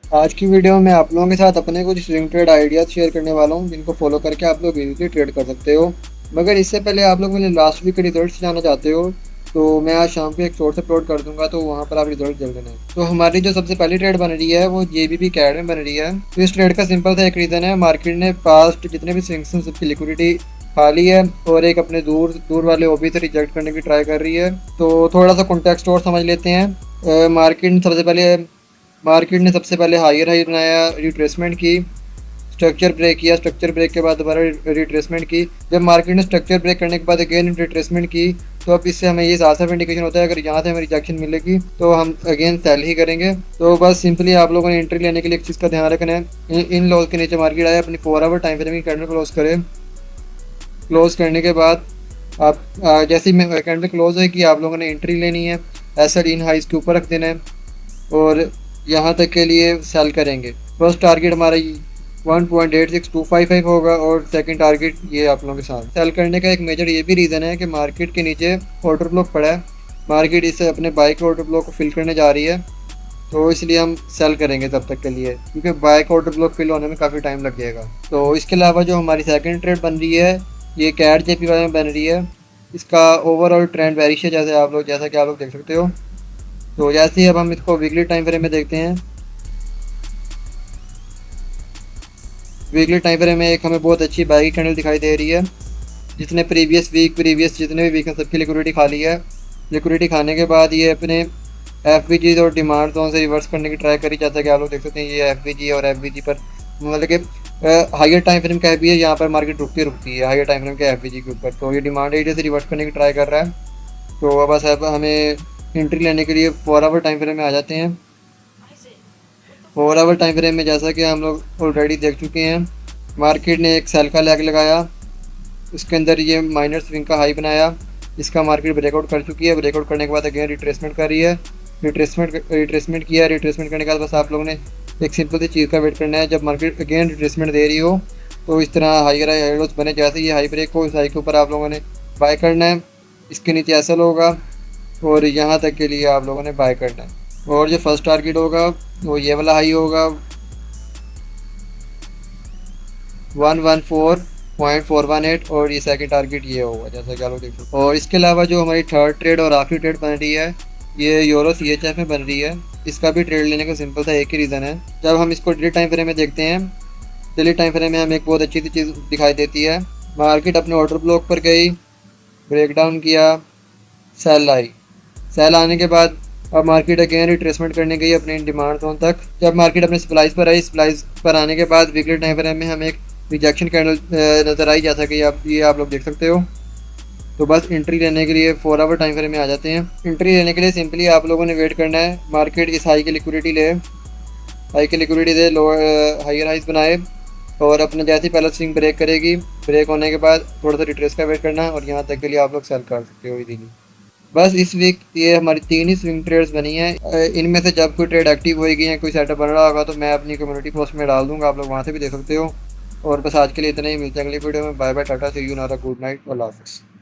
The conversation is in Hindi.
आज की वीडियो में आप लोगों के साथ अपने कुछ स्विंग ट्रेड आइडियाज शेयर करने वाला हूँ जिनको फॉलो करके आप लोग इजीली ट्रेड कर सकते हो। मगर इससे पहले आप लोग मेरे लास्ट वीक के रिजल्ट्स जाना चाहते हो तो मैं आज शाम को एक शॉर्ट्स अपलोड कर दूंगा, तो वहाँ पर आप रिजल्ट जल्द लेना है। तो हमारी जो सबसे पहली ट्रेड बन रही है वो JBP कैड में बन रही है। तो इस ट्रेड का सिंपल सा एक रीज़न है, मार्केट ने पास्ट जितने भी स्विंग्स हैं सबकी लिक्विडिटी खा ली है और एक अपने दूर दूर वाले ओबी से रिजेक्ट करने की ट्राई कर रही है। तो थोड़ा सा कॉन्टेक्स्ट और समझ लेते हैं। मार्केट ने सबसे पहले हायर हाई बनाया, रिट्रेसमेंट की, स्ट्रक्चर ब्रेक किया, स्ट्रक्चर ब्रेक के बाद दोबारा रिट्रेसमेंट की। जब मार्केट ने स्ट्रक्चर ब्रेक करने के बाद अगेन रिट्रेसमेंट की, तो अब इससे हमें ये साफ साफ इंडिकेशन होता है अगर यहाँ से हमें रिजेक्शन मिलेगी तो हम अगेन सेल ही करेंगे। तो बस सिंपली आप लोगों ने एंट्री लेने के लिए एक चीज़ का ध्यान रखना है, इन लॉस के नीचे मार्केट आए अपनी 4 आवर टाइम फ्रेम की कैंडल क्लोज करें। क्लोज करने के बाद आप जैसे ही कैंडल क्लोज है कि आप लोगों ने एंट्री लेनी है, एसएल इन हाइस के ऊपर रख देना है और यहाँ तक के लिए सेल करेंगे। फर्स्ट टारगेट हमारा 1.86255 होगा और सेकंड टारगेट ये आप लोगों के साथ। सेल करने का एक मेजर ये भी रीज़न है कि मार्केट के नीचे ऑर्डर ब्लॉक पड़ा है, मार्केट इससे अपने बाय के ऑर्डर ब्लॉक को फिल करने जा रही है, तो इसलिए हम सेल करेंगे तब तक के लिए, क्योंकि बाय का ऑर्डर ब्लॉक फिल होने में काफ़ी टाइम लग जाएगा। तो इसके अलावा जो हमारी सेकंड ट्रेड बन रही है ये कैट JPY में बन रही है। इसका ओवरऑल ट्रेंड बेरिश है, जैसा कि आप लोग देख सकते हो। तो जैसे ही अब हम इसको वीकली टाइम फ्रेम में देखते हैं, वीकली टाइम फ्रेम में एक हमें बहुत अच्छी बाई कैंडल दिखाई दे रही है, जिसने प्रीवियस जितने भी वीक हैं सबकी लिक्विडिटी खा ली है। लिक्विडिटी खाने के बाद ये अपने FVG और डिमांड जोन से रिवर्स करने की ट्राई करी, जैसा कि आप लोग देख सकते हैं ये FVG और FVG पर मतलब कि हायर टाइम फ्रेम का भी है, यहाँ पर मार्केट रुकती है हायर टाइम फ्रेम के FVG के ऊपर। तो ये डिमांड एरिया से रिवर्स करने की ट्राई कर रहा है। तो बस अब हमें एंट्री लेने के लिए 4 आवर टाइम फ्रेम में आ जाते हैं। 4 आवर टाइम फ्रेम में जैसा कि हम लोग ऑलरेडी देख चुके हैं, मार्केट ने एक सेल का लेग लगाया, उसके अंदर ये माइनर स्विंग का हाई बनाया, इसका मार्केट ब्रेकआउट कर चुकी है। ब्रेकआउट करने के बाद अगेन रिट्रेसमेंट कर रही है, रिट्रेसमेंट किया। रिट्रेसमेंट करने के बाद बस आप लोगों ने एक सिंपल सी चीज़ का वेट करना है, जब मार्केट अगेन रिट्रेसमेंट दे रही हो तो इस तरह हाई लोस बने, जैसे ये हाई ब्रेक हो इस हाई के ऊपर आप लोगों ने बाय करना है। इसके नीचे एसएल होगा और यहाँ तक के लिए आप लोगों ने बाय करना है। और जो फर्स्ट टारगेट होगा वो ये वाला हाई होगा 114.418 और ये सेकंड टारगेट ये होगा, जैसा कि आप लोग देख सकते हो। और इसके अलावा जो हमारी थर्ड ट्रेड और आखिरी ट्रेड बन रही है ये यूरो CHF में बन रही है। इसका भी ट्रेड लेने का सिंपल सा एक ही रीज़न है, जब हम इसको डेली टाइम फ्रेम में देखते हैं, डेली टाइम फ्रेम में हमें एक बहुत अच्छी सी चीज़ दिखाई देती है। मार्केट अपने ऑर्डर ब्लॉक पर गई, ब्रेक डाउन किया, सेल आई। सेल आने के बाद अब मार्केट अगेन रिट्रेसमेंट करने गई अपने डिमांड जोन तक। जब मार्केट अपने सप्लाईज पर आई, सप्लाईज पर आने के बाद वीकली टाइम फ्रेम में हमें एक रिजेक्शन कैंडल नज़र आई, जैसा कि आप लोग देख सकते हो। तो बस एंट्री लेने के लिए 4 आवर टाइम फ्रेम में आ जाते हैं। एंट्री लेने के लिए सिंपली आप लोगों ने वेट करना है, मार्केट इस हाई की लिक्विडिटी ले, हाई की लिक्विडिटी दे, लोअर हायर हाइस बनाए और अपने जैसे ही पहला स्विंग ब्रेक करेगी, ब्रेक होने के बाद थोड़ा सा रिट्रेस का वेट करना है और यहाँ तक के लिए आप लोग सेल कर सकते हो इजीली। बस इस वीक ये हमारी 3 ही स्विंग ट्रेड्स बनी हैं। इनमें से जब कोई ट्रेड एक्टिव होएगी या कोई सेटअप बन रहा होगा तो मैं अपनी कम्युनिटी पोस्ट में डाल दूंगा, आप लोग वहाँ से भी देख सकते हो। और बस आज के लिए इतना ही, मिलते हैं अगली वीडियो में। Bye bye, tata, see you, नारा, गुड नाइट, अल्लाह हाफ़िज़।